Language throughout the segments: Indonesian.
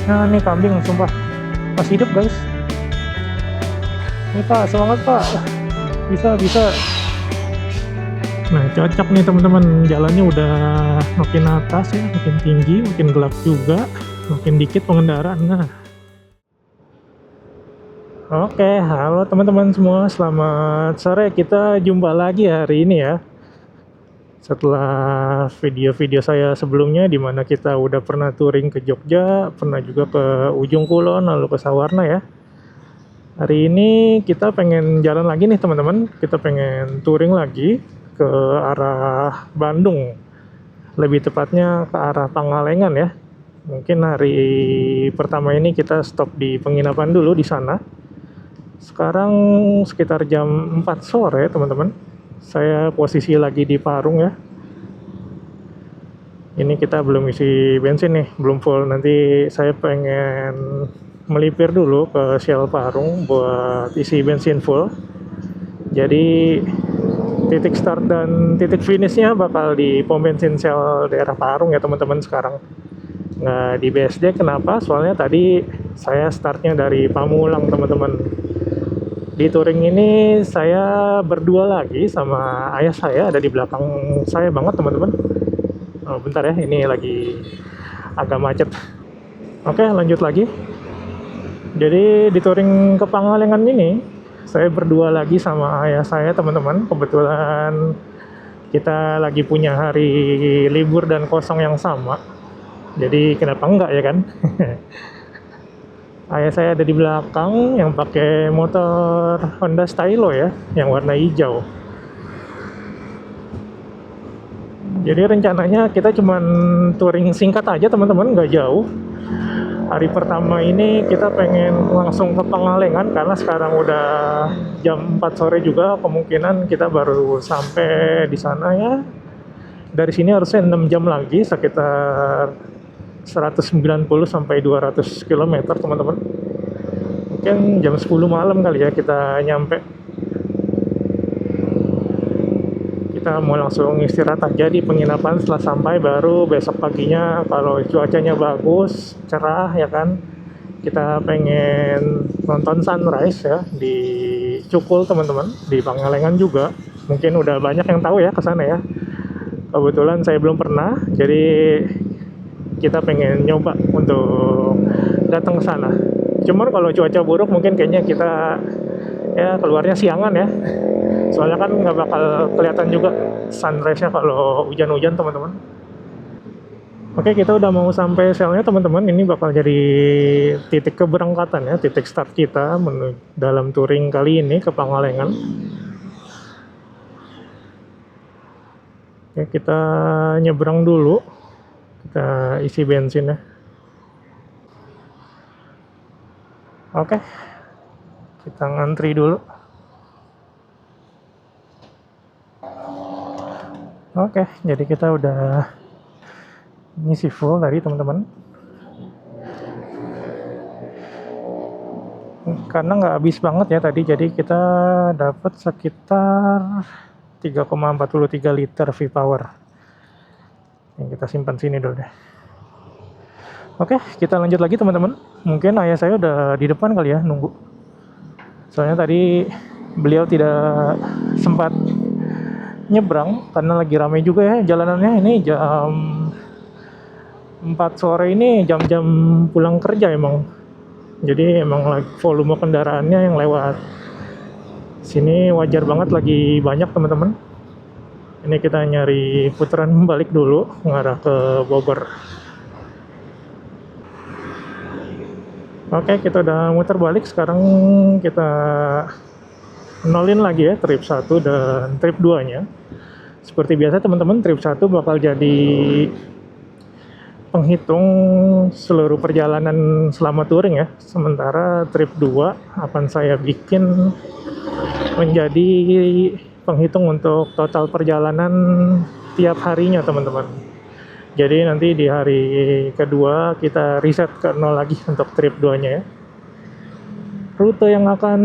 Nah, ini kambing sumpah masih hidup guys. Ini Pak, semangat Pak. Bisa, bisa. Nah, cocok nih teman-teman. Jalannya udah makin atas ya, makin tinggi, makin gelap juga, makin dikit pengendara. Nah, oke, halo teman-teman semua. Selamat sore. Kita jumpa lagi hari ini ya. Setelah video-video saya sebelumnya di mana kita udah pernah touring ke Jogja, pernah juga ke Ujung Kulon, lalu ke Sawarna ya. Hari ini kita pengen jalan lagi nih teman-teman. Kita pengen touring lagi ke arah Bandung. Lebih tepatnya ke arah Pangalengan ya. Mungkin hari pertama ini kita stop di penginapan dulu di sana. Sekarang sekitar jam 4 sore teman-teman. Saya posisi lagi di Parung ya. Ini kita belum isi bensin nih, belum full. Nanti saya pengen melipir dulu ke Shell Parung buat isi bensin full. Jadi titik start dan titik finishnya bakal di pom bensin Shell daerah Parung ya teman-teman sekarang. Nggak di BSD, kenapa? Soalnya tadi saya startnya dari Pamulang teman-teman. Di touring ini saya berdua lagi sama ayah saya, ada di belakang saya banget teman-teman. Oh, bentar ya, ini lagi agak macet. Oke, lanjut lagi. Jadi di touring ke Pangalengan ini saya berdua lagi sama ayah saya teman-teman. Kebetulan kita lagi punya hari libur dan kosong yang sama. Jadi kenapa enggak ya kan? Ayah saya ada di belakang yang pakai motor Honda Stylo ya, yang warna hijau. Jadi rencananya kita cuman touring singkat aja teman-teman, nggak jauh. Hari pertama ini kita pengen langsung ke Pangalengan karena sekarang udah jam 4 sore juga, kemungkinan kita baru sampai di sana ya. Dari sini harusnya 6 jam lagi, sekitar 190 sampai 200 km teman-teman. Mungkin jam 10 malam kali ya kita nyampe. Kita mau langsung istirahat aja di penginapan, setelah sampai baru besok paginya kalau cuacanya bagus, cerah ya kan, kita pengen nonton sunrise ya di Cukul teman-teman, di Pangalengan juga. Mungkin udah banyak yang tahu ya ke sana ya. Kebetulan saya belum pernah, jadi kita pengen nyoba untuk datang ke sana. Cuman kalau cuaca buruk mungkin kayaknya kita ya keluarnya siangan ya. Soalnya kan nggak bakal kelihatan juga sunrise-nya kalau hujan-hujan teman-teman. Oke, kita udah mau sampai Shell-nya teman-teman. Ini bakal jadi titik keberangkatan ya, titik start kita menuju dalam touring kali ini ke Pangalengan. Oke, kita nyebrang dulu. Kita isi bensin ya. Oke, kita ngantri dulu. Oke, jadi kita udah ngisi full tadi teman-teman. Karena nggak habis banget ya tadi, jadi kita dapat sekitar 3,43 liter V-Power. Yang kita simpan sini dulu deh. Oke, kita lanjut lagi teman-teman. Mungkin ayah saya udah di depan kali ya nunggu. Soalnya tadi beliau tidak sempat nyebrang karena lagi ramai juga ya jalanannya. Ini jam 4 sore ini jam-jam pulang kerja emang. Jadi emang lagi volume kendaraannya yang lewat sini wajar banget lagi banyak teman-teman. Ini kita nyari putaran balik dulu mengarah ke Bogor. Oke, kita udah muter balik. Sekarang kita nolin lagi ya trip 1 dan trip 2-nya. Seperti biasa teman-teman, trip 1 bakal jadi penghitung seluruh perjalanan selama touring ya. Sementara trip 2 akan saya bikin menjadi penghitung untuk total perjalanan tiap harinya teman-teman. Jadi nanti di hari kedua kita reset ke 0 lagi untuk trip 2-nya ya. Rute yang akan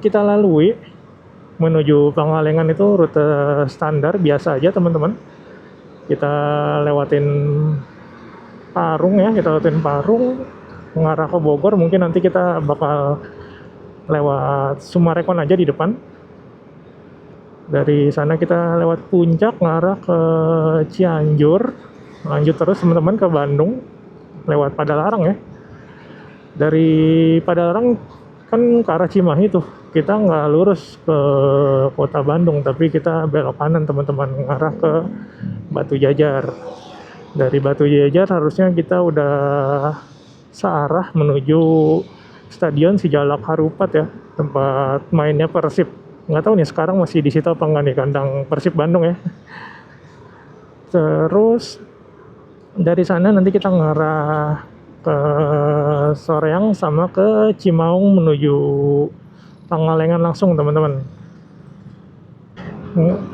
kita lalui menuju Pangalengan itu rute standar biasa aja teman-teman. Kita lewatin Parung ya, kita lewatin Parung. mengarah ke Bogor, mungkin nanti kita bakal lewat Sumarekon aja di depan. Dari sana kita lewat Puncak ngarah ke Cianjur, lanjut terus teman-teman ke Bandung lewat Padalarang ya. Dari Padalarang kan ke arah Cimahi tuh, kita nggak lurus ke kota Bandung, tapi kita belok kanan teman-teman, ngarah ke Batu Jajar. Dari Batu Jajar harusnya kita udah searah menuju Stadion Sijalak Harupat ya, tempat mainnya Persib. Nggak tahu nih sekarang masih di situ apa nggak nih, kandang Persib Bandung ya. Terus dari sana nanti kita ngarah ke Soreang sama ke Cimaung menuju Pangalengan langsung teman-teman.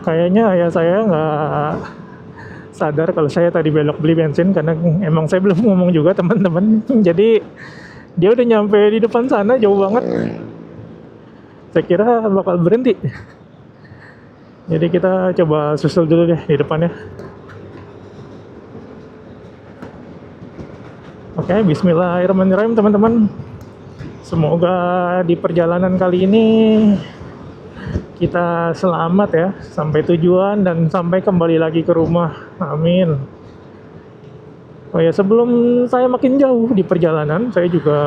Kayaknya ayah saya nggak sadar kalau saya tadi belok beli bensin, karena emang saya belum ngomong juga teman-teman. Jadi dia udah nyampe di depan sana, jauh banget. Saya kira bakal berhenti. Jadi kita coba susul dulu deh di depannya. Oke, bismillahirrahmanirrahim teman-teman. Semoga di perjalanan kali ini kita selamat ya, sampai tujuan dan sampai kembali lagi ke rumah. Amin. Oh ya, sebelum saya makin jauh di perjalanan, saya juga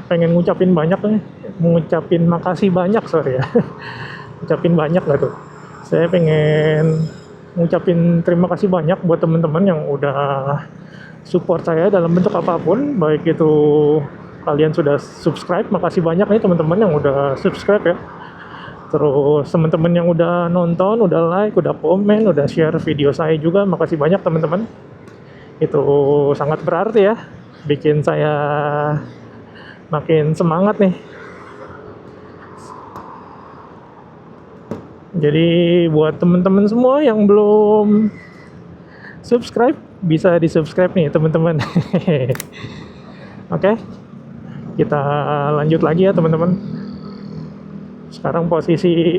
pengen ngucapin banyak nih. Ngucapin makasih banyak, sorry ya. Ngucapin banyak gak tuh? Saya pengen ngucapin terima kasih banyak buat teman-teman yang udah support saya dalam bentuk apapun, baik itu kalian sudah subscribe, makasih banyak nih teman-teman yang udah subscribe ya. Terus teman-teman yang udah nonton, udah like, udah komen, udah share video saya juga, makasih banyak teman-teman. Itu sangat berarti ya, bikin saya makin semangat nih. Jadi buat teman-teman semua yang belum subscribe, bisa di subscribe nih teman-teman. Oke, kita lanjut lagi ya teman-teman. Sekarang posisi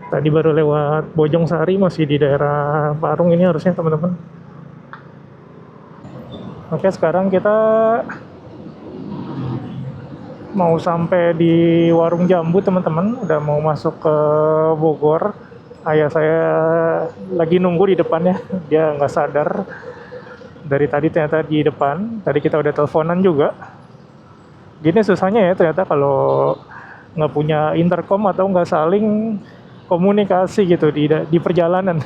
tadi baru lewat Bojong Sari, masih di daerah Parung ini harusnya teman-teman. Oke, sekarang kita mau sampai di Warung Jambu teman-teman, udah mau masuk ke Bogor. Ayah saya lagi nunggu di depannya, dia nggak sadar dari tadi ternyata di depan. Tadi kita udah teleponan juga. Gini susahnya ya ternyata kalau nggak punya intercom atau nggak saling komunikasi gitu di perjalanan.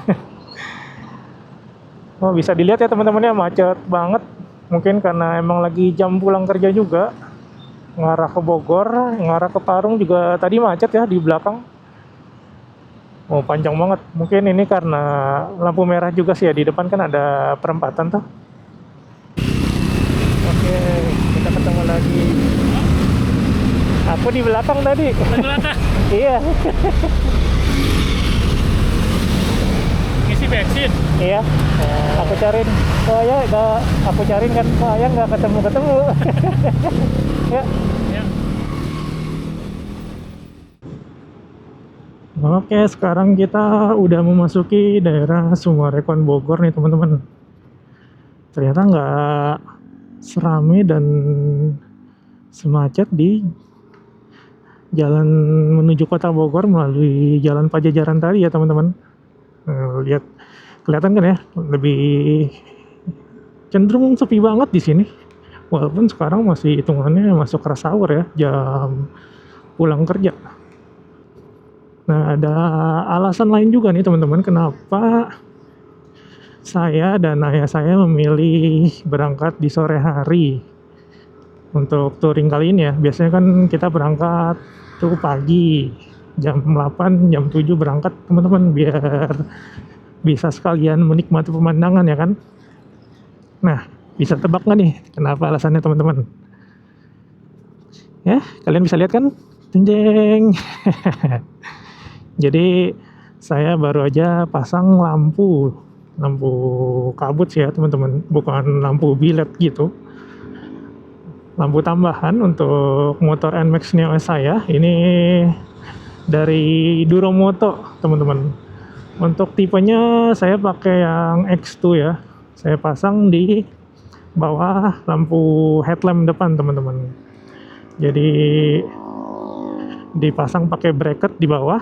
Oh, bisa dilihat ya teman-temannya, macet banget. Mungkin karena emang lagi jam pulang kerja juga. Ngarah ke Bogor, ngarah ke Parung juga tadi macet ya di belakang. Oh, panjang banget. Mungkin ini karena lampu merah juga sih ya, di depan kan ada perempatan tuh. Oke, kita ketemu lagi. Aku di belakang tadi. Di belakang? Iya. Ngisi bensin? Iya. Aku cariin. Oh ya, aku cariin kan. Oh ya, nggak ketemu-ketemu. Ya. Ya. Oke, sekarang kita udah memasuki daerah Sumarekon Bogor nih teman-teman. Ternyata nggak serame dan semacet di jalan menuju kota Bogor melalui jalan Pajajaran tadi ya teman-teman. Lihat, kelihatan kan ya, lebih cenderung sepi banget di sini. Walaupun sekarang masih hitungannya masuk rush hour ya, jam pulang kerja. Nah, ada alasan lain juga nih teman-teman, kenapa saya dan ayah saya memilih berangkat di sore hari untuk touring kali ini ya. Biasanya kan kita berangkat tuh pagi, jam 8, jam 7 berangkat teman-teman, biar bisa sekalian menikmati pemandangan ya kan. Nah, bisa tebak nggak nih kenapa alasannya teman-teman? Ya, kalian bisa lihat kan? Jeng. Jadi saya baru aja pasang lampu kabut sih ya teman-teman, bukan lampu bilet gitu. Lampu tambahan untuk motor NMAX Neo S saya, ini dari Duromoto teman-teman. Untuk tipenya saya pakai yang X2 ya. Saya pasang di bawah, lampu headlamp depan teman-teman. Jadi dipasang pakai bracket di bawah.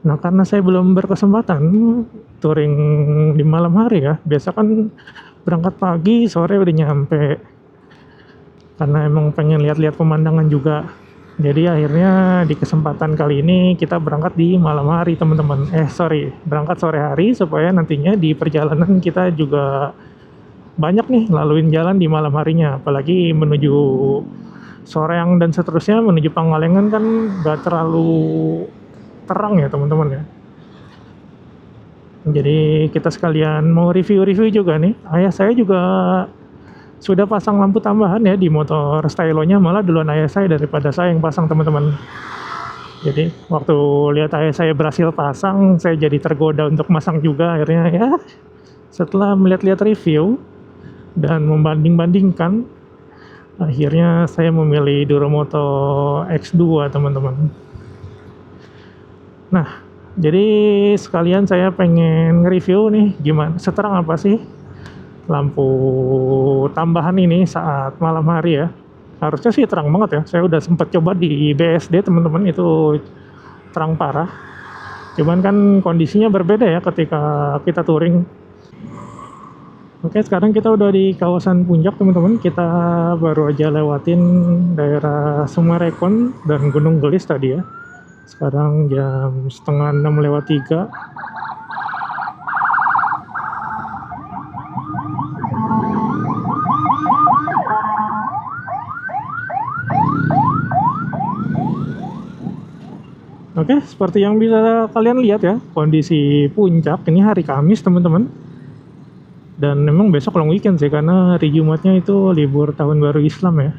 Nah, karena saya belum berkesempatan touring di malam hari ya, biasa kan berangkat pagi, sore udah nyampe. Karena emang pengen lihat-lihat pemandangan juga. Jadi akhirnya di kesempatan kali ini kita berangkat di malam hari teman-teman. Berangkat sore hari supaya nantinya di perjalanan kita juga banyak nih laluin jalan di malam harinya. Apalagi menuju Soreang dan seterusnya menuju Pangalengan kan gak terlalu terang ya teman-teman ya. Jadi kita sekalian mau review-review juga nih. Ayah saya juga sudah pasang lampu tambahan ya di motor stylonya, malah duluan ayah saya daripada saya yang pasang teman-teman. Jadi waktu lihat ayah saya berhasil pasang, saya jadi tergoda untuk masang juga. Akhirnya ya setelah melihat-lihat review dan membanding-bandingkan, akhirnya saya memilih Duromoto X2 teman-teman. Nah, jadi sekalian saya pengen nge-review nih gimana, seterang apa sih lampu tambahan ini saat malam hari ya. Harusnya sih terang banget ya, saya udah sempat coba di BSD teman-teman, itu terang parah. Cuman kan kondisinya berbeda ya ketika kita touring. Oke, sekarang kita udah di kawasan Puncak teman-teman. Kita baru aja lewatin daerah Sumarekon dan Gunung Gelis tadi ya. Sekarang jam setengah 6:03. Oke, seperti yang bisa kalian lihat ya, kondisi Puncak ini hari Kamis teman-teman. Dan memang besok long weekend sih, karena hari Jumatnya itu libur tahun baru Islam ya.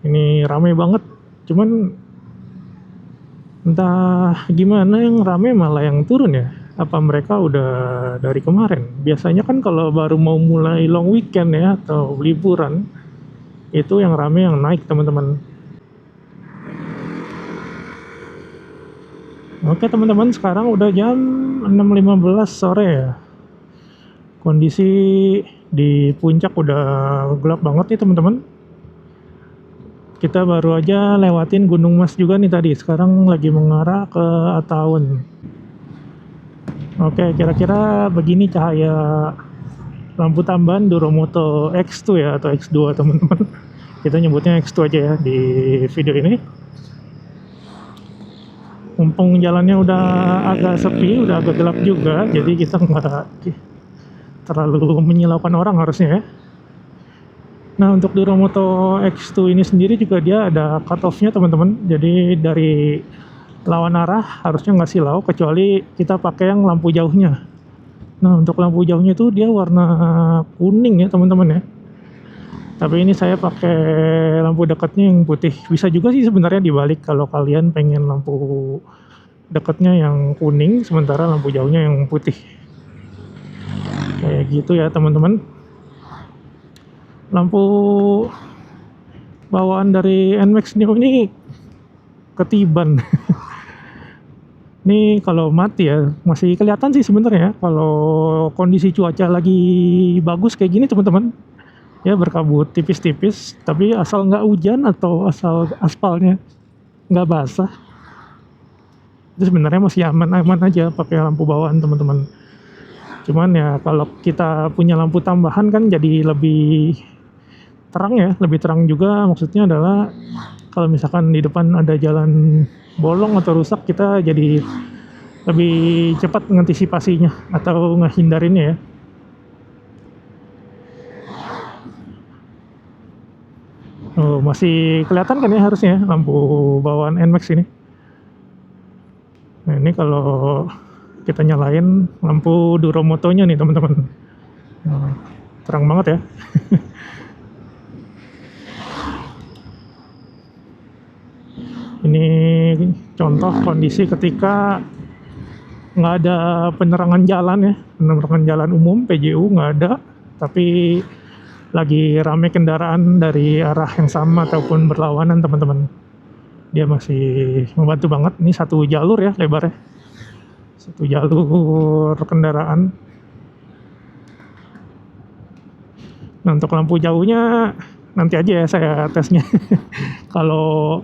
Ini ramai banget, cuman entah gimana yang ramai malah yang turun ya. Apa mereka udah dari kemarin? Biasanya kan kalau baru mau mulai long weekend ya atau liburan, itu yang ramai yang naik teman-teman. Oke teman-teman, sekarang udah jam 6:15 sore ya. Kondisi di Puncak udah gelap banget nih teman-teman. Kita baru aja lewatin Gunung Mas juga nih tadi. Sekarang lagi mengarah ke Ataun. Oke, kira-kira begini cahaya lampu tambahan Duromoto X2 ya, atau X2 teman-teman. Kita nyebutnya X2 aja ya di video ini. Mumpung jalannya udah agak sepi, udah agak gelap juga, jadi kita nggak terlalu menyilaukan orang harusnya ya. Nah, untuk Duromoto X2 ini sendiri juga dia ada cut off-nya teman-teman. Jadi dari lawan arah harusnya nggak silau, kecuali kita pakai yang lampu jauhnya. Nah, untuk lampu jauhnya itu dia warna kuning ya teman-teman ya. Tapi ini saya pakai lampu dekatnya yang putih. Bisa juga sih sebenarnya dibalik, kalau kalian pengen lampu dekatnya yang kuning, sementara lampu jauhnya yang putih. Kayak gitu ya teman-teman. Lampu bawaan dari NMAX Neo ini ketiban. Ini kalau mati ya masih kelihatan sih sebenarnya. Kalau kondisi cuaca lagi bagus kayak gini teman-teman, ya berkabut tipis-tipis, tapi asal nggak hujan atau asal aspalnya nggak basah, itu sebenarnya masih aman-aman aja pakai lampu bawaan teman-teman. Cuman ya kalau kita punya lampu tambahan kan jadi lebih terang ya, lebih terang juga. Maksudnya adalah kalau misalkan di depan ada jalan bolong atau rusak, kita jadi lebih cepat mengantisipasinya atau ngehindarinnya ya. Oh, masih kelihatan kan ya harusnya lampu bawaan NMAX ini. Nah, ini kalau kita nyalain lampu Duromotonya nih teman-teman. Nah, terang banget ya. Ini contoh kondisi ketika nggak ada penerangan jalan ya, penerangan jalan umum PJU nggak ada, tapi lagi rame kendaraan dari arah yang sama ataupun berlawanan teman-teman. Dia masih membantu banget. Ini satu jalur ya lebarnya, satu jalur kendaraan. Nah, untuk lampu jauhnya nanti aja ya saya tesnya. Kalau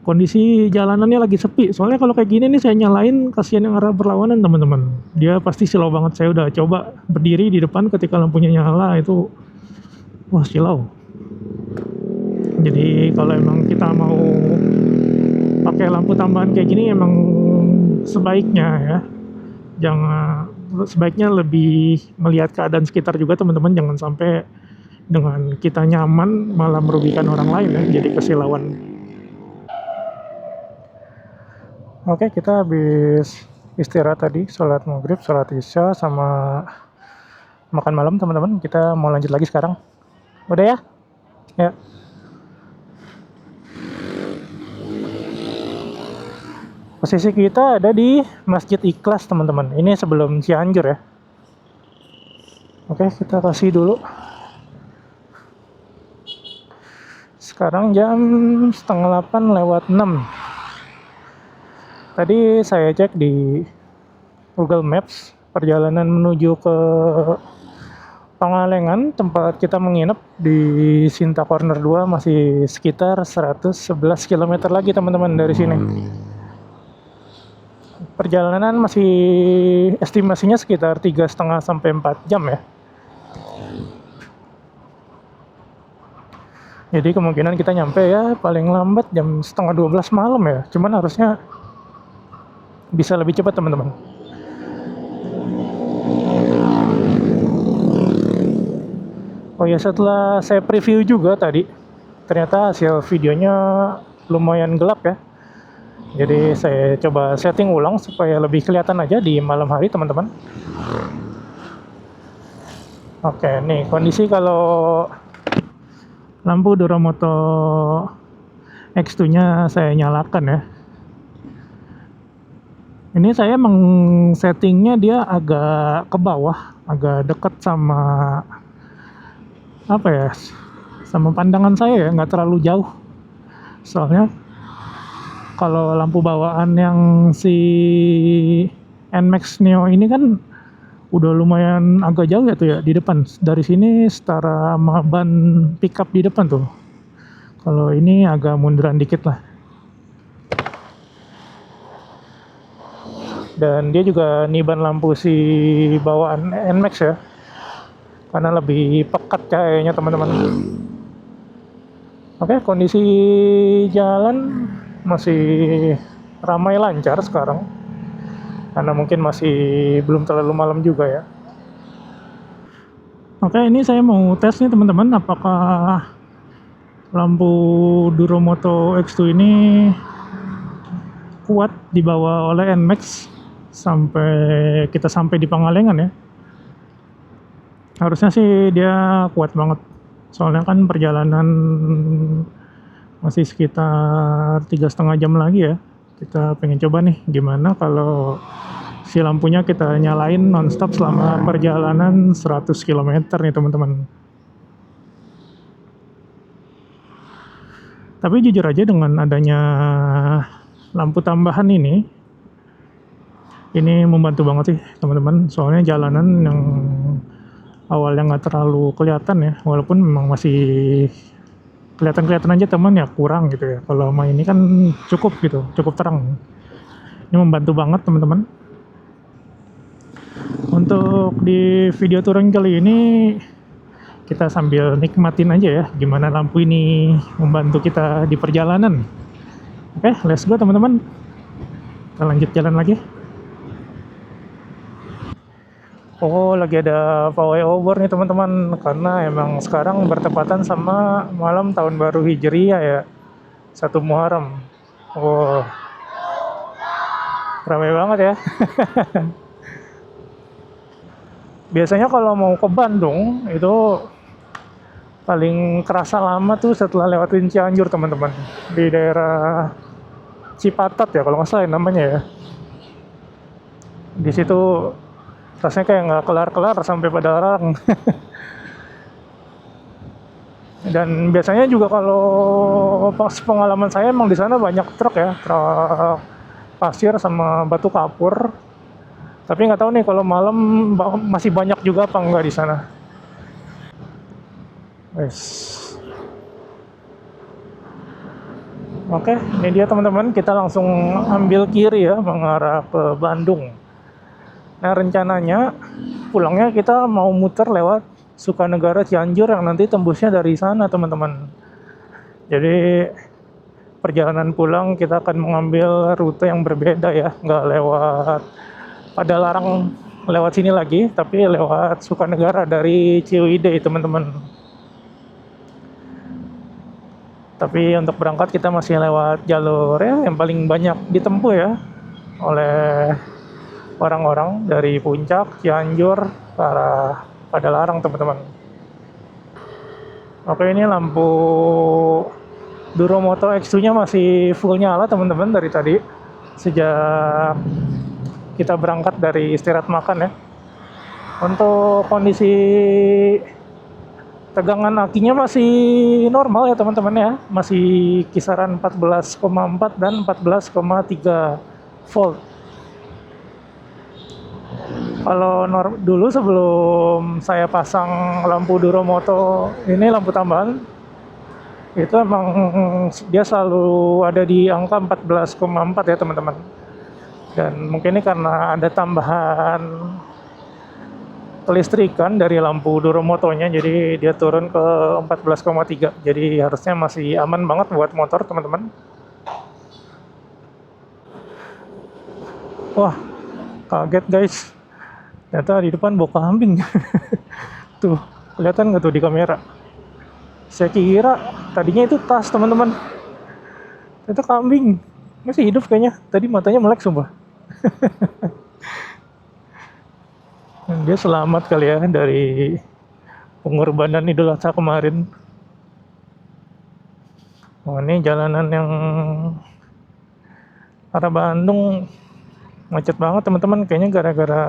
kondisi jalanannya lagi sepi, soalnya kalau kayak gini nih saya nyalain, kasihan yang arah berlawanan teman-teman. Dia pasti silau banget. Saya udah coba berdiri di depan ketika lampunya nyala, itu wah silau. Jadi kalau emang kita mau pakai lampu tambahan kayak gini, emang sebaiknya ya jangan, sebaiknya lebih melihat keadaan sekitar juga teman-teman. Jangan sampai dengan kita nyaman malah merugikan orang lain ya, jadi kesilauan. Oke, kita habis istirahat tadi, sholat maghrib, sholat isya, sama makan malam teman-teman. Kita mau lanjut lagi sekarang. Udah ya? Ya. Posisi kita ada di Masjid Ikhlas teman-teman. Ini sebelum Cianjur ya. Oke, kita kasih dulu. Sekarang jam 7:30 lewat 6. Tadi saya cek di Google Maps, perjalanan menuju ke Pangalengan, tempat kita menginap di Sinta Corner 2, masih sekitar 111 km lagi teman-teman dari sini. Perjalanan masih estimasinya sekitar 3,5 sampai 4 jam ya. Jadi kemungkinan kita nyampe ya paling lambat jam 11:30 malam ya. Cuman harusnya bisa lebih cepat teman-teman. Oh ya, setelah saya preview juga tadi, ternyata hasil videonya lumayan gelap ya. Jadi saya coba setting ulang supaya lebih kelihatan aja di malam hari teman-teman. Oke, nih kondisi kalau lampu Duromoto X2 nya saya nyalakan ya. Ini saya emang settingnya dia agak ke bawah, agak dekat sama apa ya, sama pandangan saya ya, nggak terlalu jauh. Soalnya kalau lampu bawaan yang si NMAX Neo ini kan udah lumayan agak jauh ya tuh ya di depan. Dari sini setara sama ban pickup di depan tuh. Kalau ini agak munduran dikit lah. Dan dia juga niban lampu si bawaan NMAX ya, karena lebih pekat cahayanya teman-teman. Oke, kondisi jalan masih ramai lancar sekarang, karena mungkin masih belum terlalu malam juga ya. Oke, ini saya mau tes nih teman-teman, apakah lampu Duromoto X2 ini kuat dibawa oleh NMAX sampai kita sampai di Pangalengan ya. Harusnya sih dia kuat banget, soalnya kan perjalanan masih sekitar 3,5 jam lagi ya. Kita pengen coba nih gimana kalau si lampunya kita nyalain nonstop selama perjalanan 100 km nih teman-teman. Tapi jujur aja, dengan adanya lampu tambahan ini membantu banget sih teman-teman. Soalnya jalanan yang awalnya nggak terlalu kelihatan ya, walaupun memang masih kelihatan aja teman ya, kurang gitu ya. Kalau sama ini kan cukup gitu, cukup terang. Ini membantu banget teman-teman. Untuk di video touring kali ini kita sambil nikmatin aja ya gimana lampu ini membantu kita di perjalanan. Oke, let's go teman-teman. Kita lanjut jalan lagi. Oh, lagi ada pawai obor nih teman-teman, karena emang sekarang bertepatan sama malam tahun baru Hijriah ya, 1 Muharram. Wow, ramai banget ya. Biasanya kalau mau ke Bandung itu paling kerasa lama tuh setelah lewatin Cianjur teman-teman, di daerah Cipatat ya kalau nggak salah namanya ya. Di situ rasanya kayak nggak kelar-kelar sampai pada Arang. Dan biasanya juga kalau pas pengalaman saya emang di sana banyak truk ya, truk pasir sama batu kapur. Tapi nggak tahu nih kalau malam masih banyak juga apa enggak di sana. Wes. Oke, ini dia teman-teman, kita langsung ambil kiri ya, mengarah ke Bandung. Nah, rencananya pulangnya kita mau muter lewat Sukanegara Cianjur yang nanti tembusnya dari sana, teman-teman. Jadi perjalanan pulang kita akan mengambil rute yang berbeda ya, nggak lewat Padalarang lewat sini lagi, tapi lewat Sukanegara dari Ciwidey, teman-teman. Tapi untuk berangkat kita masih lewat jalur ya yang paling banyak ditempuh ya oleh orang-orang dari Puncak, Cianjur, ke arah Padalarang, teman-teman. Oke, ini lampu Duromoto X2-nya masih full nyala, teman-teman, dari tadi. Sejak kita berangkat dari istirahat makan ya. Untuk kondisi tegangan akinya masih normal ya, teman-teman ya. Masih kisaran 14,4 dan 14,3 volt. Kalau dulu sebelum saya pasang lampu Duromoto ini, lampu tambahan, itu emang dia selalu ada di angka 14,4 ya, teman-teman. Dan mungkin ini karena ada tambahan kelistrikan dari lampu Duromotonya, jadi dia turun ke 14,3. Jadi harusnya masih aman banget buat motor, teman-teman. Wah, kaget guys. Ternyata di depan bawa kambing. Tuh, kelihatan nggak tuh di kamera? Saya kira tadinya itu tas, teman-teman. Ternyata kambing. Masih hidup kayaknya. Tadi matanya melek sumpah. Dia selamat kali ya dari pengorbanan Idul Adha kemarin. Oh, ini jalanan yang arah Bandung macet banget, teman-teman. Kayaknya gara-gara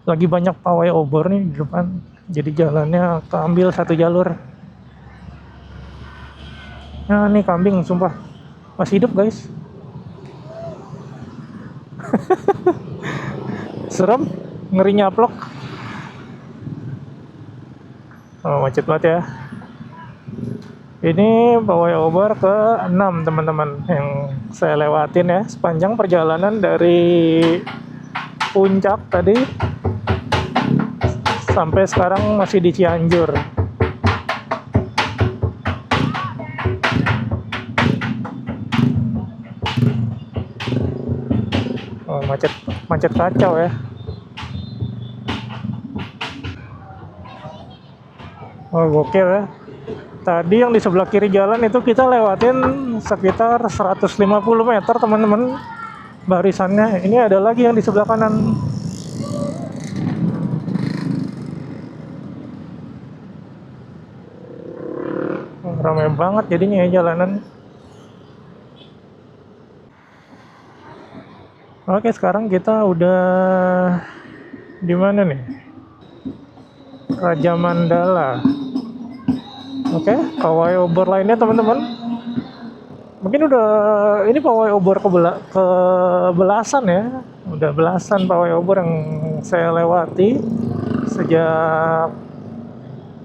lagi banyak pawai obor nih di depan, jadi jalannya keambil satu jalur. Nah, ini kambing sumpah masih hidup guys. Serem, ngeri nyaplok. Oh, macet banget ya. Ini pawai obor ke-6, teman-teman, yang saya lewatin ya sepanjang perjalanan dari Puncak tadi sampai sekarang masih di Cianjur. Oh, macet kacau ya. Oh, gokil ya. Tadi yang di sebelah kiri jalan itu kita lewatin sekitar 150 meter, teman-teman, barisannya. Ini ada lagi yang di sebelah kanan. Ramai banget jadinya ya jalanan. Oke, sekarang kita udah di mana nih? Raja Mandala. Oke, pawai obor lainnya, teman-teman. Mungkin udah ini pawai obor kebelasan ya. Udah belasan pawai obor yang saya lewati sejak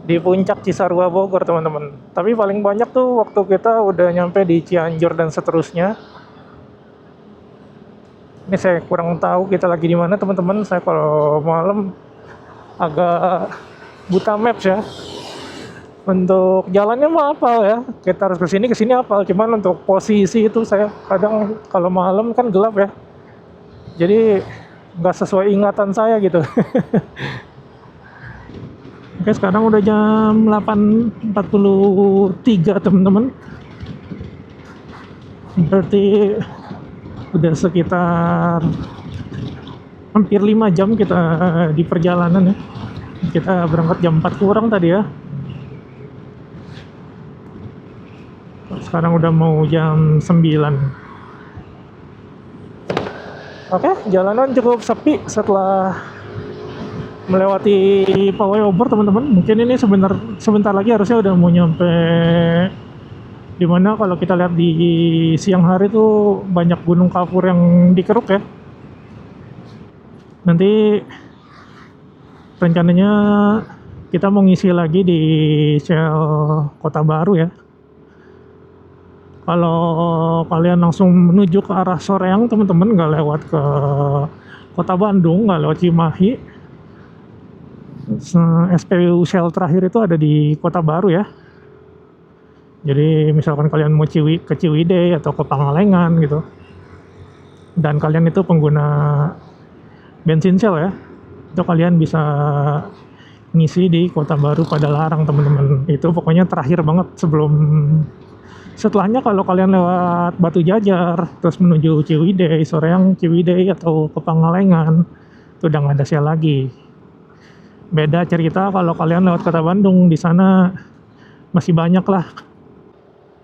di Puncak Cisarua Bogor, teman-teman. Tapi paling banyak tuh waktu kita udah nyampe di Cianjur dan seterusnya. Ini saya kurang tahu kita lagi di mana, teman-teman. Saya kalau malam agak buta maps ya. Untuk jalannya mah hafal ya. Kita harus kesini hafal. Cuman untuk posisi itu saya kadang kalau malam kan gelap ya. Jadi nggak sesuai ingatan saya gitu. Oke, sekarang udah jam 8.43, teman-teman. Berarti udah sekitar hampir 5 jam kita di perjalanan ya. Kita berangkat jam 4 kurang tadi ya. Sekarang udah mau jam 9. Oke, jalanan cukup sepi setelah melewati pawai obor, teman-teman. Mungkin ini sebentar lagi harusnya udah mau nyampe dimana kalau kita lihat di siang hari tuh banyak gunung kapur yang dikeruk ya. Nanti rencananya kita mau ngisi lagi di Shell Kota Baru ya. Kalau kalian langsung menuju ke arah Soreang teman-teman, nggak lewat ke Kota Bandung, nggak lewat Cimahi, SPBU Shell terakhir itu ada di Kota Baru ya. Jadi misalkan kalian mau ke Ciwidey atau ke Pangalengan gitu, dan kalian itu pengguna bensin Shell ya, itu kalian bisa ngisi di Kota Baru Padalarang teman-teman. Itu pokoknya terakhir banget setelahnya kalau kalian lewat Batu Jajar terus menuju Ciwidey, Soreang, Ciwidey atau ke Pangalengan, itu udah nggak ada Shell lagi. Beda cerita kalau kalian lewat Kota Bandung, di sana masih banyak lah.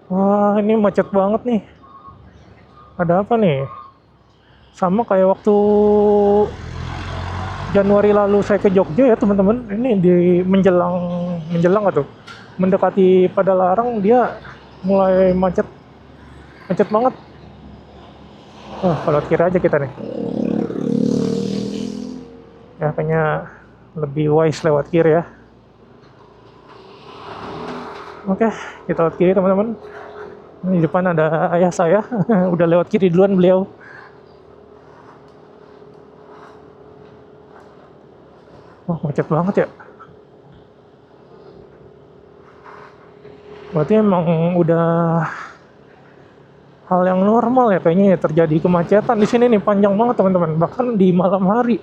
Wah, ini macet banget nih. Ada apa nih? Sama kayak waktu Januari lalu saya ke Jogja ya teman-teman. Ini di menjelang atau mendekati Padalarang dia mulai macet banget. Wah, kalau kira aja kita nih. Ya kayaknya lebih wise lewat kiri ya. Oke, kita lewat kiri teman-teman. Ini di depan ada ayah saya. Udah lewat kiri duluan beliau. Wah, macet banget ya. Berarti emang udah hal yang normal ya kayaknya ya terjadi kemacetan di sini nih, panjang banget teman-teman. Bahkan di malam hari.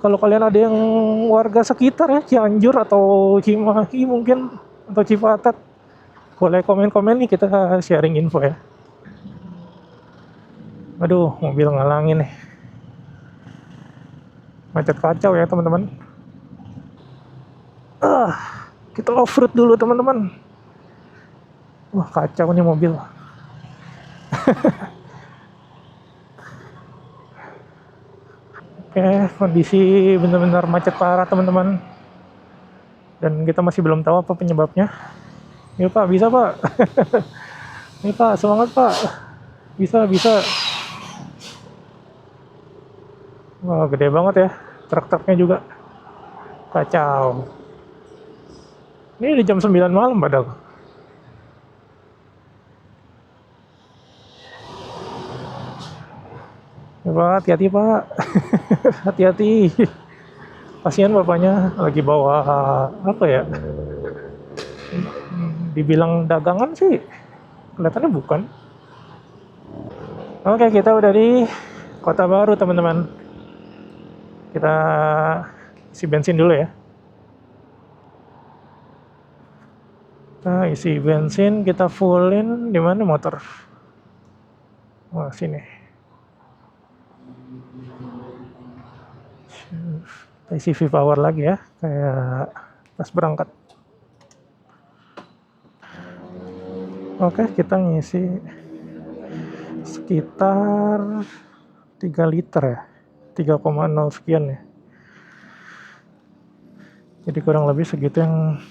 Kalau kalian ada yang warga sekitar ya, Cianjur atau Cimahi mungkin, atau Cipatat, boleh komen-komen nih, kita sharing info ya. Aduh, mobil ngalangin nih. Macet kacau ya teman-teman. Kita off-road dulu teman-teman. Wah, kacau nih mobil. Oke, kondisi benar-benar macet parah teman-teman. Dan kita masih belum tahu apa penyebabnya. Ya Pak, bisa Pak. Ini Pak, semangat Pak. Bisa. Wah, gede banget ya. Truk-truknya juga. Kacau. Ini di jam 9 malam padahal. Ya Pak, hati-hati Pak. Hati-hati. Kasihan bapaknya lagi bawa apa ya? Dibilang dagangan sih, kelihatannya bukan. Oke, kita udah di Kota Baru teman-teman. Kita isi bensin dulu ya. Nah, isi bensin kita fullin di mana motor? Wah, sini. Kita isi V-Power lagi ya, kayak pas berangkat. Oke, kita ngisi sekitar 3 liter ya, 3,0 sekian ya. Jadi kurang lebih segitu yang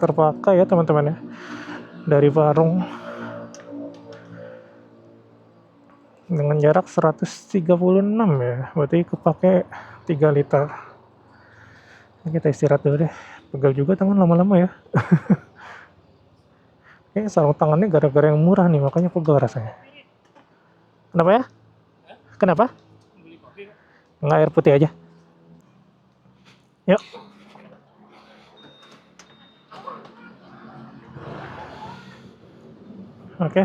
terpakai ya teman-teman ya, dari Parung dengan jarak 136 ya, berarti kepake 3 liter. Kita istirahat dulu deh, pegal juga tangan lama-lama ya. Sarung tangannya gara-gara yang murah nih, makanya pegal rasanya. Kenapa ya? Kenapa? Nggak, air putih aja. Yuk. Oke,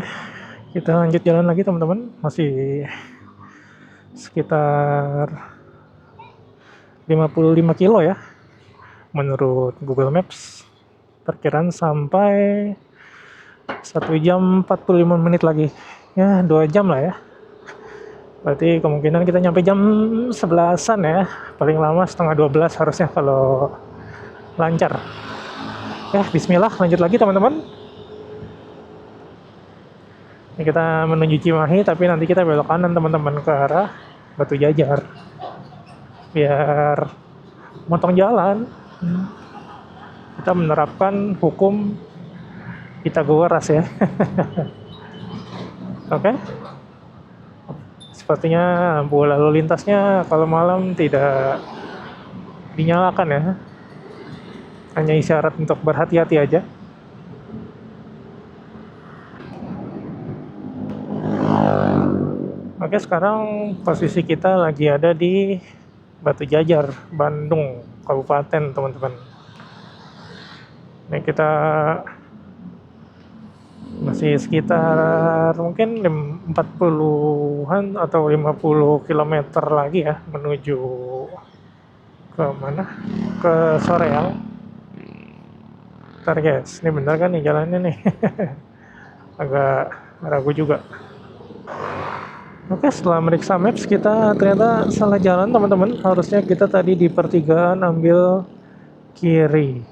kita lanjut jalan lagi teman-teman. Masih sekitar 55 kilo ya menurut Google Maps. Perkiraan sampai 1 jam 45 menit lagi. Ya, 2 jam lah ya. Berarti kemungkinan kita nyampe jam 11-an ya. Paling lama setengah 12 harusnya kalau lancar. Ya, bismillah, lanjut lagi teman-teman. Ini kita menuju Cimahi, tapi nanti kita belok kanan teman-teman ke arah Batu Jajar. Biar motong jalan. Kita menerapkan hukum Pitagoras ya. Oke. Sepertinya lampu lalu lintasnya kalau malam tidak dinyalakan ya. hanya isyarat untuk berhati-hati aja. Oke, sekarang posisi kita lagi ada di Batu Jajar, Bandung, Kabupaten, teman-teman. Ini kita masih sekitar mungkin 40-an atau 50 kilometer lagi ya menuju ke mana? Ke Soreang. Ntar guys, ini bener kan nih jalannya nih? Agak ragu juga. Oke, setelah meriksa maps kita ternyata salah jalan teman-teman. Harusnya kita tadi di pertigaan ambil kiri,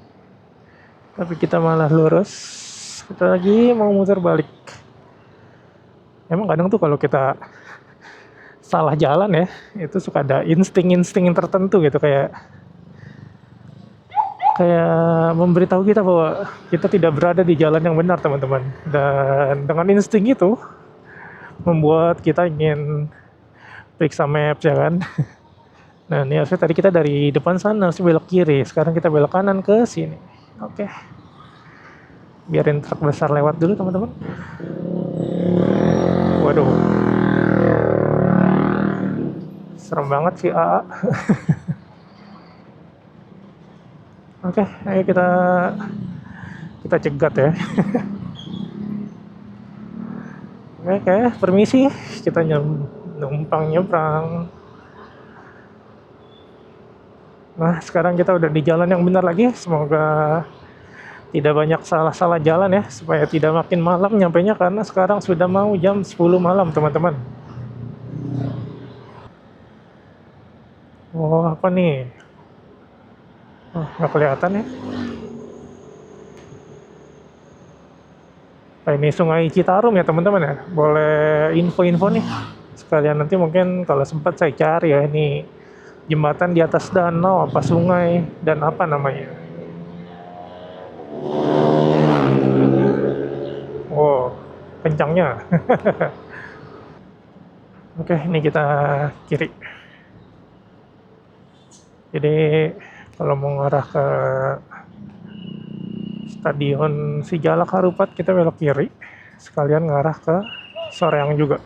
tapi kita malah lurus. Kita lagi mau muter balik. Emang kadang tuh kalau kita salah jalan ya, itu suka ada insting-insting tertentu gitu, kayak memberitahu kita bahwa kita tidak berada di jalan yang benar teman-teman. Dan dengan insting itu membuat kita ingin periksa maps ya kan. Nah ini harusnya tadi kita dari depan sana harus belok kiri, sekarang kita belok kanan ke sini. Oke, biarin truk besar lewat dulu teman-teman. Waduh, serem banget sih AA. Oke, ayo kita cegat ya. Oke, permisi, kita numpang nyebrang. Nah, sekarang kita udah di jalan yang benar lagi. Semoga tidak banyak salah-salah jalan ya, supaya tidak makin malam nyampainya, karena sekarang sudah mau jam 10 malam, teman-teman. Oh, apa nih? Oh, nggak kelihatan ya. Nah, ini Sungai Citarum ya teman-teman ya. Boleh info-info nih. Sekalian nanti mungkin kalau sempat saya cari ya, ini jembatan di atas danau, apa sungai, dan apa namanya. Wow, kencangnya. Oke, ini kita kiri. Jadi kalau mau ngarah ke Stadion Sijalak Harupat kita belok kiri, sekalian ngarah ke Soreang juga.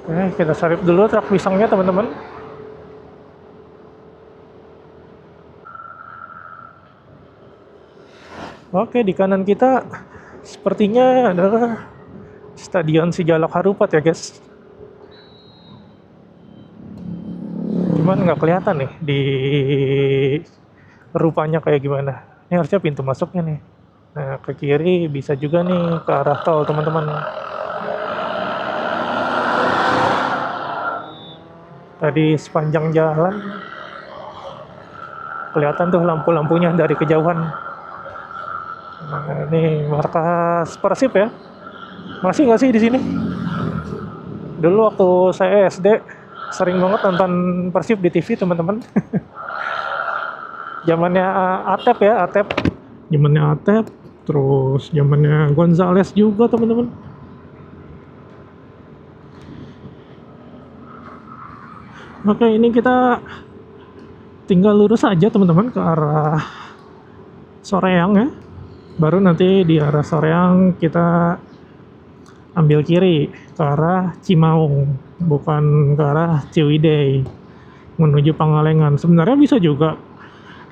Oke, kita salip dulu truk pisangnya teman-teman. Oke, di kanan kita sepertinya adalah Stadion Sijalak Harupat ya guys. Cuman nggak kelihatan nih di rupanya kayak gimana. Ini harusnya pintu masuknya nih. Nah, ke kiri bisa juga nih ke arah tol teman-teman. Tadi sepanjang jalan kelihatan tuh lampu-lampunya dari kejauhan. Nah, ini markas Persib ya. Masih nggak sih di sini? Dulu waktu saya SD sering banget nonton Persib di TV teman-teman. Zamannya Atep ya, Atep. Zamannya Atep, terus zamannya Gonzales juga teman-teman. Oke, ini kita tinggal lurus aja teman-teman ke arah Soreang ya. Baru nanti di arah Soreang kita ambil kiri ke arah Cimaung, bukan ke arah Ciwidey menuju Pangalengan. Sebenarnya bisa juga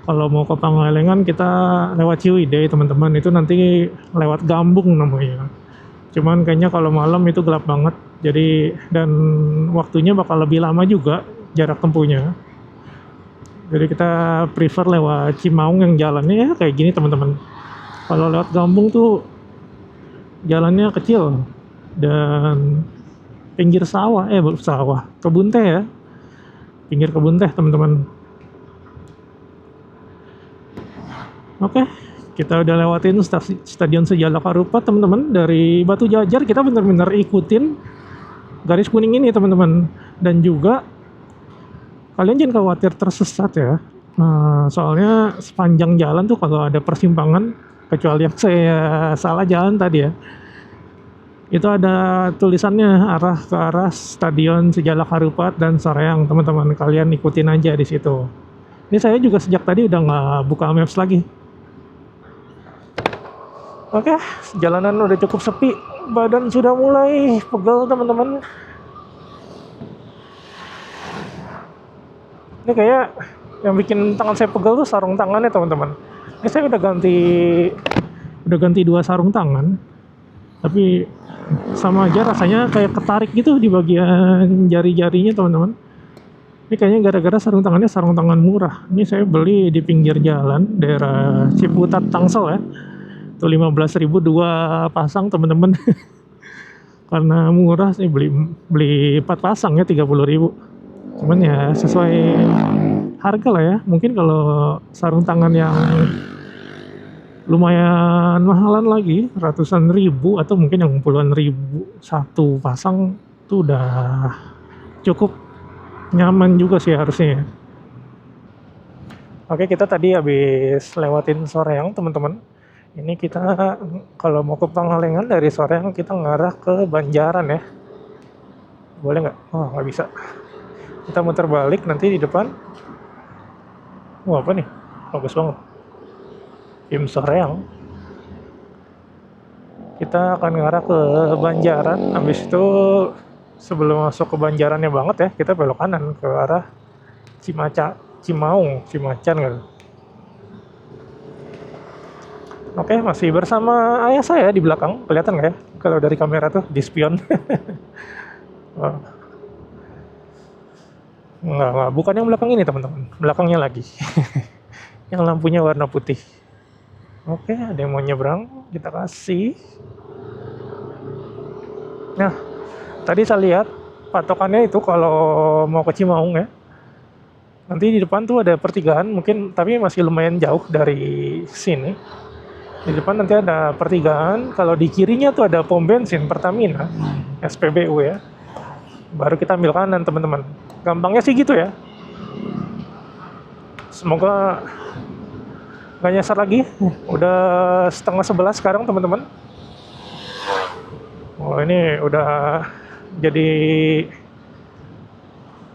kalau mau ke Pangalengan kita lewat Ciwidey teman-teman, itu nanti lewat Gambung namanya. Cuman kayaknya kalau malam itu gelap banget, jadi dan waktunya bakal lebih lama juga jarak tempuhnya. Jadi kita prefer lewat Cimaung yang jalannya ya kayak gini teman-teman. Kalau lewat Gambung tuh jalannya kecil dan pinggir sawah, kebun teh ya, pinggir kebun teh teman-teman. Oke, kita udah lewatin Stadion Sijalak Harupat teman-teman. Dari Batu Jajar kita benar-benar ikutin garis kuning ini teman-teman. Dan juga kalian jangan khawatir tersesat ya. Nah, soalnya sepanjang jalan tuh kalau ada persimpangan, kecuali yang saya salah jalan tadi ya, Itu ada tulisannya arah ke arah Stadion Sijalak Harupat dan Soreang. Teman-teman kalian ikutin aja di situ. Ini saya juga sejak tadi udah nggak buka Maps lagi. Oke, jalanan udah cukup sepi. Badan sudah mulai pegel teman-teman. Ini kayak yang bikin tangan saya pegel tuh sarung tangannya teman-teman. Ini saya udah ganti 2 sarung tangan. Tapi sama aja rasanya kayak ketarik gitu di bagian jari-jarinya teman-teman. Ini kayaknya gara-gara sarung tangannya sarung tangan murah. Ini saya beli di pinggir jalan daerah Ciputat Tangsel ya. Itu 15.000 2 pasang teman-teman. Karena murah saya beli 4 pasang ya 30.000. Cuman ya sesuai harga lah ya. Mungkin kalau sarung tangan yang lumayan mahalan lagi, ratusan ribu atau mungkin yang puluhan ribu satu pasang itu udah cukup nyaman juga sih harusnya. Oke, kita tadi habis lewatin Soreang teman-teman. Ini kita kalau mau ke Pangalengan dari Soreang kita ngarah ke Banjaran ya. Boleh nggak? Oh, nggak bisa. Kita muter balik nanti di depan. Wah, apa nih? Bagus banget. Tim Soreang. Kita akan ngarah ke Banjaran. Habis itu sebelum masuk ke Banjarannya banget ya, kita belok kanan ke arah Cimaung, Cimacan kan. Oke, masih bersama ayah saya di belakang. Kelihatan nggak ya? Kalau dari kamera tuh di spion. Oh. Enggak, bukan yang belakang ini teman-teman. Belakangnya lagi. Yang lampunya warna putih. Oke, ada yang mau nyebrang, kita kasih. Nah, tadi saya lihat patokannya itu kalau mau ke Cimaung ya. Nanti di depan tuh ada pertigaan, mungkin tapi masih lumayan jauh dari sini. Di depan nanti ada pertigaan, kalau di kirinya tuh ada pom bensin Pertamina, SPBU ya. Baru kita ambil kanan teman-teman. Gampangnya sih gitu ya. Semoga nggak nyasar lagi. Udah 10:30 sekarang teman-teman. Oh, ini udah jadi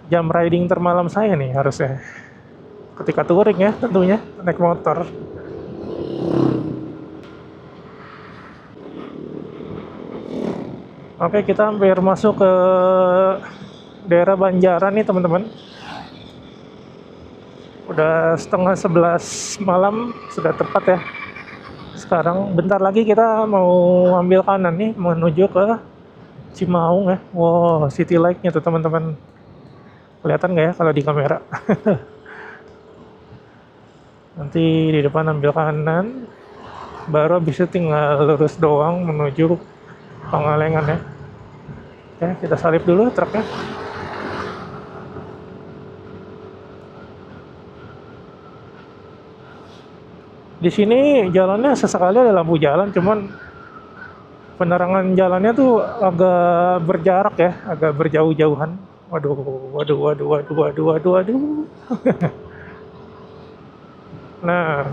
jam riding termalam saya nih harusnya. Ketika touring ya tentunya, naik motor. Oke, kita hampir masuk ke daerah Banjaran nih teman-teman. Udah 10:30 malam, sudah tepat ya. Sekarang bentar lagi kita mau ambil kanan nih menuju ke Cimaung ya. Wow, city light-nya tuh teman-teman. Kelihatan nggak ya kalau di kamera? Nanti di depan ambil kanan, baru habis itu tinggal lurus doang menuju Pangalengan ya. Oke, kita salip dulu truknya. Di sini jalannya sesekali ada lampu jalan, cuman penerangan jalannya tuh agak berjarak ya, agak berjauh-jauhan. Waduh. Nah,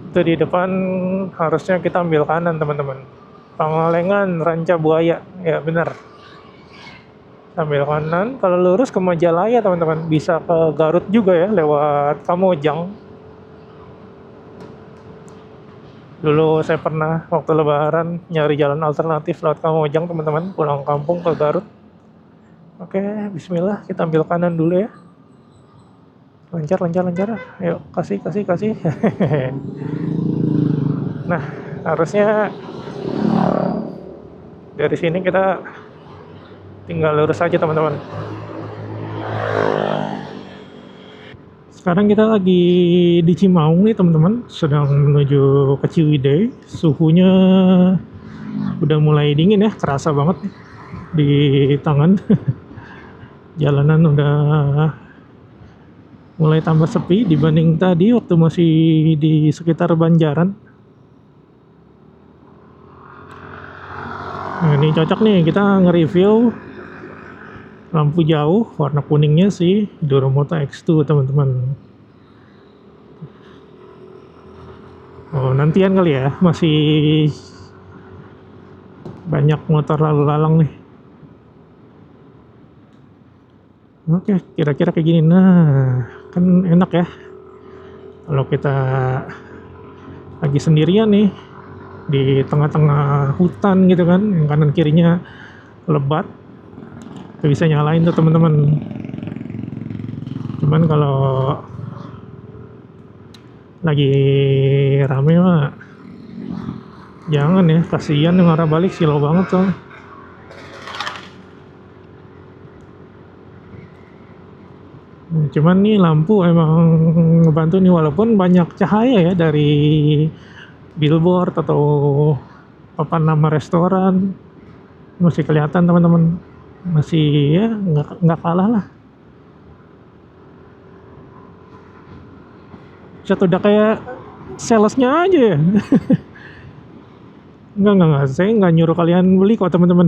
itu di depan harusnya kita ambil kanan teman-teman. Pangalengan, Ranca Buaya, ya benar. Ambil kanan, kalau lurus ke Majalaya teman-teman, bisa ke Garut juga ya, lewat Kamojang. Dulu saya pernah waktu lebaran nyari jalan alternatif lewat Kamojang teman-teman, pulang kampung ke Garut. Oke, bismillah, kita ambil kanan dulu ya. Lancar. Ayo, kasih. Nah, harusnya dari sini kita tinggal lurus aja teman-teman. Sekarang kita lagi di Cimaung nih teman-teman, sedang menuju ke Ciwidey. Suhunya udah mulai dingin ya, kerasa banget nih di tangan. Jalanan udah mulai tambah sepi dibanding tadi waktu masih di sekitar Banjaran. Nah, ini cocok nih kita nge-review lampu jauh warna kuningnya sih Duromoto X2 teman-teman. Oh, nantian kali ya, masih banyak motor lalu lalang nih. Oke, kira-kira kayak gini. Nah, kan enak ya kalau kita lagi sendirian nih di tengah-tengah hutan gitu kan, yang kanan kirinya lebat, kita bisa nyalain tuh teman-teman. Cuman kalau lagi rame mah jangan ya, kasihan yang arah balik silau banget soalnya. Cuman nih lampu emang ngebantu nih, walaupun banyak cahaya ya dari billboard atau papan nama restoran, masih kelihatan teman-teman, masih ya nggak kalah lah. Saya udah kayak salesnya aja ya. Enggak, saya nggak nyuruh kalian beli kok teman-teman.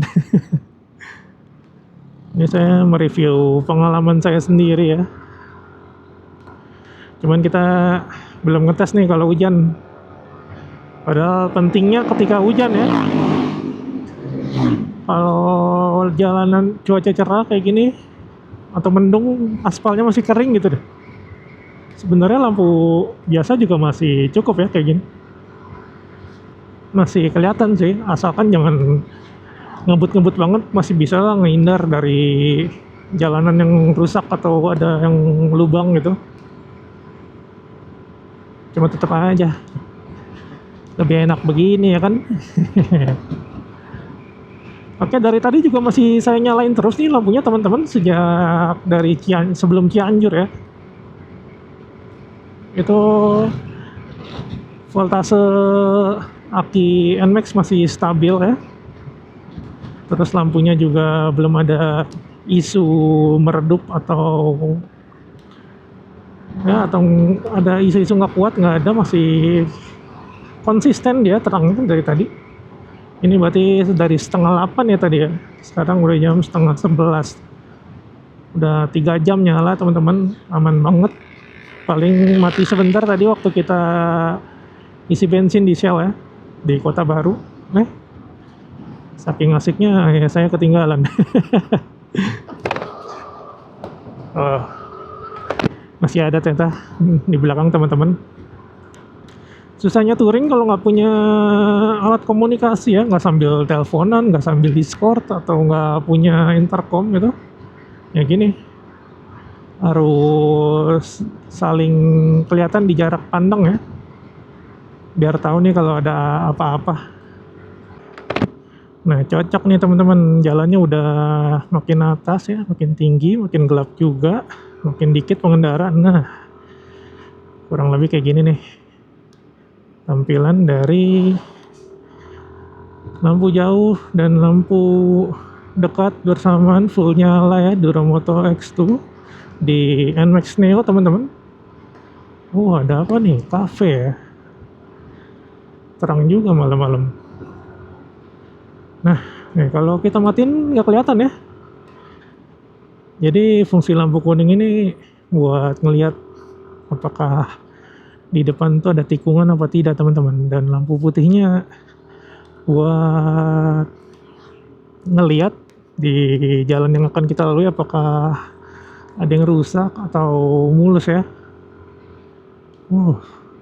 Ini saya mereview pengalaman saya sendiri ya. Cuman kita belum ngetes nih kalau hujan. Padahal pentingnya ketika hujan ya. Kalau jalanan cuaca cerah kayak gini atau mendung, aspalnya masih kering gitu deh. Sebenarnya lampu biasa juga masih cukup ya kayak gini. Masih kelihatan sih, asalkan jangan ngebut-ngebut banget, masih bisa lah ngehindar dari jalanan yang rusak atau ada yang lubang gitu. Cuma tetap aja lebih enak begini ya kan. Oke, dari tadi juga masih saya nyalain terus nih lampunya teman-teman, sejak dari sebelum Cianjur ya. Itu voltase aki NMAX masih stabil ya. Terus lampunya juga belum ada isu meredup atau ada isu-isu nggak kuat, nggak ada, masih konsisten dia terangnya dari tadi. Ini berarti dari setengah 8 ya tadi ya, sekarang udah jam setengah 11, udah 3 jam nyala teman-teman, aman banget. Paling mati sebentar tadi waktu kita isi bensin di Shell ya, di Kota Baru. Saking asiknya ya saya ketinggalan. Oh, masih ada ternyata di belakang teman-teman. Susahnya touring kalau nggak punya alat komunikasi ya, nggak sambil teleponan, nggak sambil Discord, atau nggak punya intercom gitu. Ya gini, harus saling kelihatan di jarak pandang ya, biar tahu nih kalau ada apa-apa. Nah, cocok nih teman-teman, jalannya udah makin atas ya, makin tinggi, makin gelap juga, makin dikit pengendara. Nah, kurang lebih kayak gini nih tampilan dari lampu jauh dan lampu dekat bersamaan full nyala ya, Duramoto X2 di NMAX Neo teman-teman. Oh, ada apa nih? Cafe ya. Terang juga malam-malam. Nah, nih kalau kita matiin nggak kelihatan ya. Jadi fungsi lampu kuning ini buat ngelihat apakah di depan tuh ada tikungan apa tidak teman-teman, dan lampu putihnya buat ngelihat di jalan yang akan kita lalui apakah ada yang rusak atau mulus ya.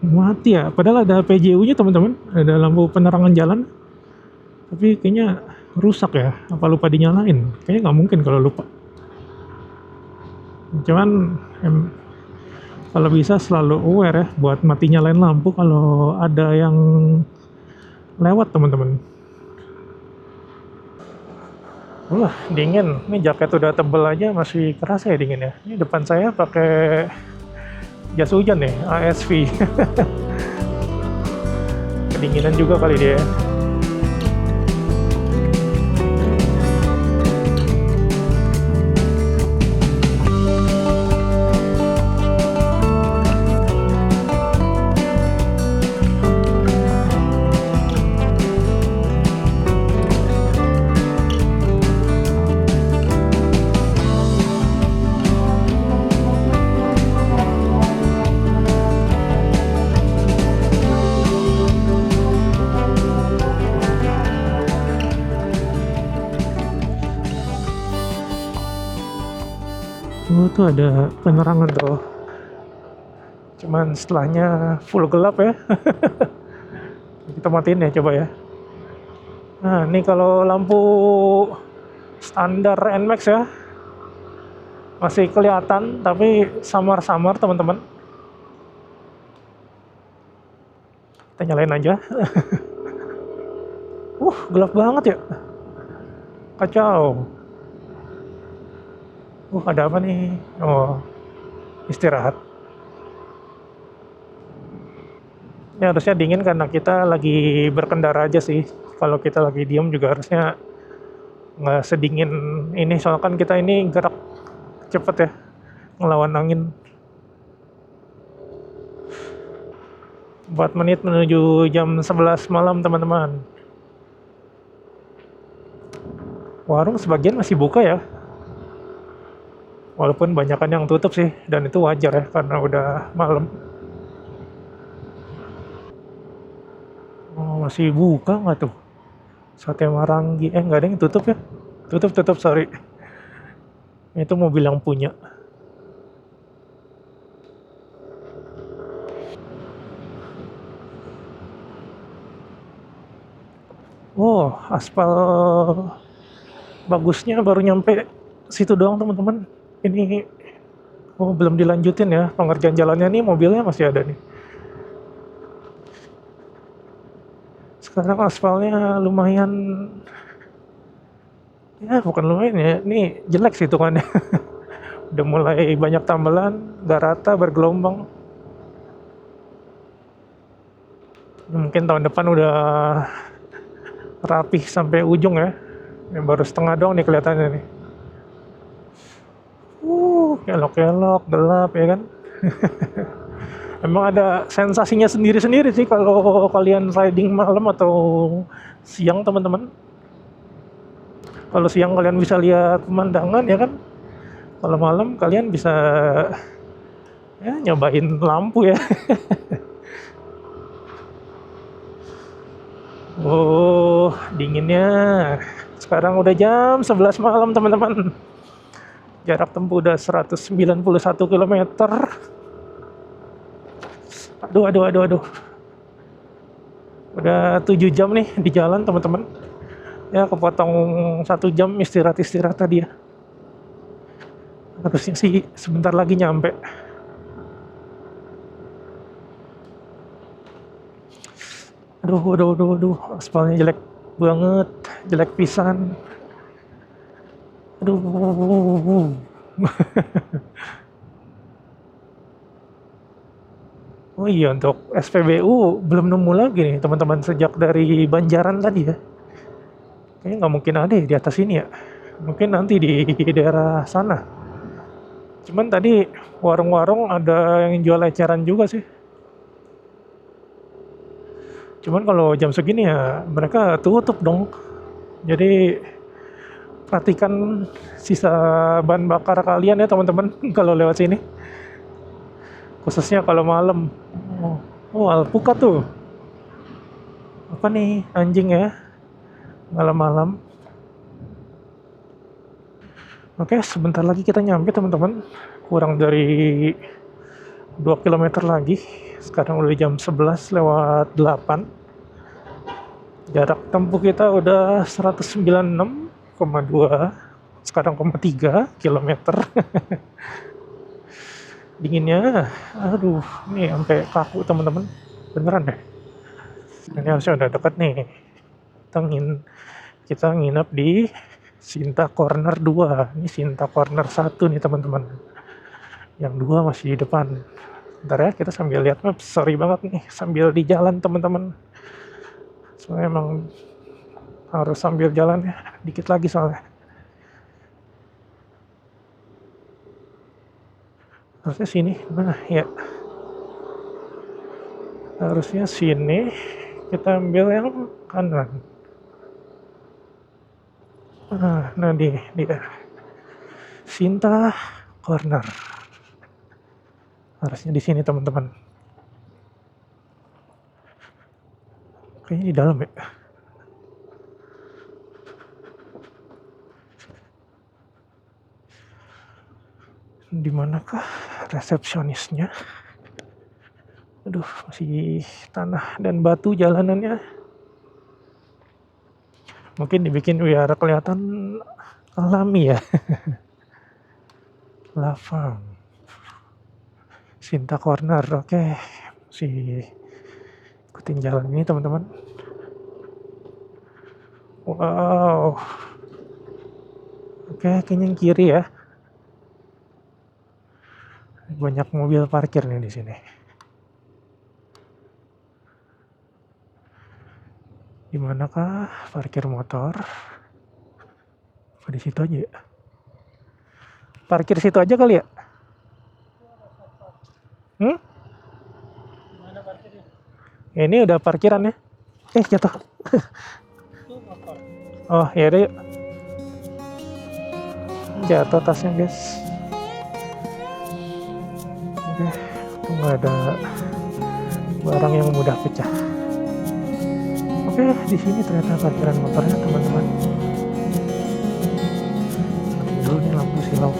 Mati ya, padahal ada PJU-nya teman-teman, ada lampu penerangan jalan, tapi kayaknya rusak ya, apa lupa dinyalain? Kayaknya nggak mungkin kalau lupa. Cuman kalau bisa selalu aware ya buat mati nyalain lampu kalau ada yang lewat teman-teman. Wah, dingin. Ini jaket udah tebel aja masih kerasa ya dingin ya. Ini depan saya pakai jas hujan nih, ASV. Kedinginan juga kali dia. Oh tuh ada penerangan tuh. Cuman setelahnya full gelap ya. Kita matiin ya coba ya. Nah ini kalau lampu standar NMAX ya masih kelihatan tapi samar-samar teman-teman. Kita nyalain aja. Gelap banget ya. Kacau. Ada apa nih? Oh, istirahat. Ini harusnya dingin karena kita lagi berkendara aja sih. Kalau kita lagi diem juga harusnya nggak sedingin ini. Soalnya kan kita ini gerak cepet ya, ngelawan angin. 4 menit menuju jam 11 malam teman-teman. Warung sebagian masih buka ya. Walaupun banyakan yang tutup sih, dan itu wajar ya karena udah malam. Oh, masih buka nggak tuh? Sate Marangi, nggak ada yang tutup ya? Tutup, sorry. Itu mobil yang punya. Oh, aspal bagusnya baru nyampe situ doang teman-teman. Ini belum dilanjutin ya pengerjaan jalannya nih, mobilnya masih ada nih. Sekarang aspalnya lumayan, ya bukan lumayan ya, ini jelek sih hitungannya. Udah mulai banyak tambelan, gak rata, bergelombang. Mungkin tahun depan udah rapih sampai ujung ya. Ini baru setengah doang nih kelihatannya nih. Kelok-kelok, gelap ya kan. Emang ada sensasinya sendiri-sendiri sih kalau kalian riding malam atau siang teman-teman. Kalau siang kalian bisa lihat pemandangan ya kan. Kalau malam kalian bisa ya nyobain lampu ya. Oh, dinginnya. Sekarang udah jam 11 malam teman-teman. Jarak tempuh udah 191 kilometer. Aduh. Udah 7 jam nih di jalan teman-teman. Ya kepotong 1 jam istirahat tadi ya. Harusnya sih sebentar lagi nyampe. Aduh. Aspalnya jelek banget. Jelek pisan. Aduh. Oh iya, untuk SPBU belum nemu lagi nih teman-teman sejak dari Banjaran tadi ya. Kayaknya nggak mungkin ada ya di atas ini ya. Mungkin nanti di daerah sana. Cuman tadi warung-warung ada yang jual eceran juga sih. Cuman kalau jam segini ya mereka tutup dong. Jadi perhatikan sisa bahan bakar kalian ya teman-teman kalau lewat sini. Khususnya kalau malam. Alpukat tuh. Apa nih anjing ya malam-malam. Oke, sebentar lagi kita nyampe teman-teman. Kurang dari 2 kilometer lagi. Sekarang udah jam 11 lewat 8. Jarak tempuh kita udah 196,2. Sekarang 3 kilometer. Dinginnya, aduh, nih sampai kaku teman-teman. Beneran deh. Ini harusnya udah deket nih. Kita nginep di Sinta Corner 2. Ini Sinta Corner 1 nih teman-teman. Yang 2 masih di depan. Bentar ya, kita sambil lihat map. Sorry banget nih, sambil di jalan teman-teman. Soalnya emang harus sambil jalan ya, dikit lagi soalnya. Harusnya sini, nah ya. Harusnya sini, kita ambil yang kanan. Nah di Sinta Corner. Harusnya di sini teman-teman. Kayaknya di dalam ya. Di manakah resepsionisnya? Aduh, masih tanah dan batu jalanannya. Mungkin dibikin biar kelihatan alami ya. Lavang. Sinta Corner, oke. Si ikutin jalan ini teman-teman. Wow. Oke, kayaknya yang kiri ya. Banyak mobil parkir nih di sini. Di manakah parkir motor? Di situ aja ya. Parkir situ aja kali ya? Mana parkirnya? Ya, ini udah parkiran ya. Jatuh. Oh, ya udah yuk. Jatuh tasnya, guys. Oke, itu nggak ada barang yang mudah pecah. Oke, di sini ternyata parkiran motornya teman-teman. Dulu nih lampu silau.